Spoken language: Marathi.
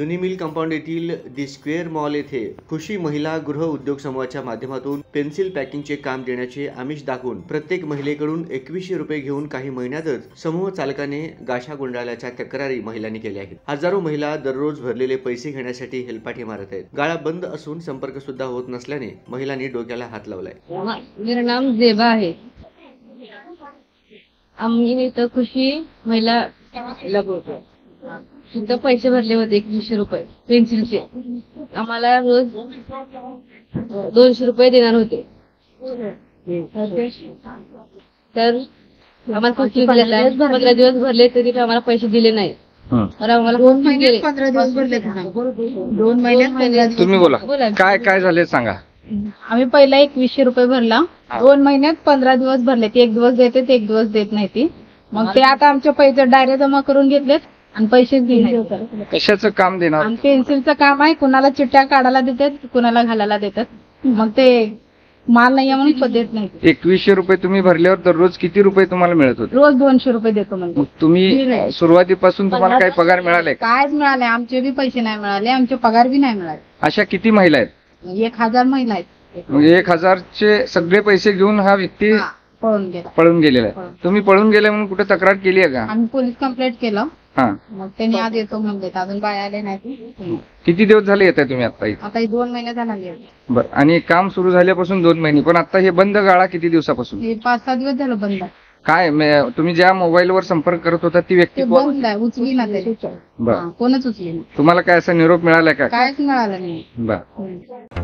जुनी मिल कंपाऊंड येथील दी स्क्वेअर मॉल येथे खुशी महिला गृह उद्योग समूहाच्या माध्यमातून पेन्सिल पॅकिंगचे काम देण्याचे आमिष दाखवून प्रत्येक महिलेकडून 2100 रुपये घेऊन काही महिन्यातच समूह चालकाने गाशा गुंडाळल्याच्या तक्रारी महिलांनी केल्या आहेत। हजारो महिला दररोज भरलेले पैसे घेण्यासाठी हेलपाटे मारत आहेत। गाळा बंद असून संपर्क सुद्धा होत नसल्याने महिलांनी डोक्याला हात लावलाय। मेरा नाम जेबा है। आम्ही इथं खुशी महिला लगवतो। तिथं पैसे भरले होते 2100 रुपये पेन्सिलचे। आम्हाला रोज 200 रुपये देणार होते। तर आम्हाला 15 दिवस भरले तरी आम्हाला पैसे दिले नाही। तर आम्हाला 2 महिन्यात 15 दिवस भरले। 2 महिन्यात 15 दिवस। तुम्ही बोला काय झाले सांगा। आम्ही पहिला 2100 रुपये भरला। 2 महिन्यात 15 दिवस भरले। ते एक दिवस देते ते एक दिवस देत नाही ती। मग ते आता आमचे पैसे डायरेक्ट जमा करून घेतलेत आणि पैसेच दिले। कशाचं काम देणार? आणि पेन्सिलचं काम आहे। कुणाला चिट्ट्या काढायला देतात कुणाला घालायला देतात। मग ते माल नाही म्हणून पद्धत नाही। 2100 रुपये तुम्ही भरल्यावर दररोज किती रुपये तुम्हाला मिळत होते? रोज 200 रुपये देतो म्हणजे। तुम्ही सुरुवातीपासून तुम्हाला काही पगार मिळाले? कायच मिळाले। आमचे बी पैसे नाही मिळाले आमचे पगार बी नाही मिळाले। अशा किती महिला आहेत? 1000 महिला आहेत। म्हणजे 1000चे सगळे पैसे घेऊन हा व्यक्ती पळून गेलेला आहे। तुम्ही पळून गेले म्हणून कुठे तक्रार केली आहे का? आम्ही पोलीस कंप्लेंट केलं। हा मग त्यांनी आज येतो म्हणले अजून बाय आले नाही। किती दिवस झाले येत आहे तुम्ही आता इथे? आता 2 महिने झाले। बरं, आणि काम सुरू झाल्यापासून 2 महिने, पण आता हे बंद गाळा किती दिवसापासून? हे 5-6 दिवस झालं बंद। काय तुम्ही ज्या मोबाईलवर संपर्क करत होता ती व्यक्ती बंद आहे उचली ना तरी। बरं, कोणच उचली नाही। तुम्हाला काय असा निरोप मिळाला का? कायच मिळालं नाही। बरं।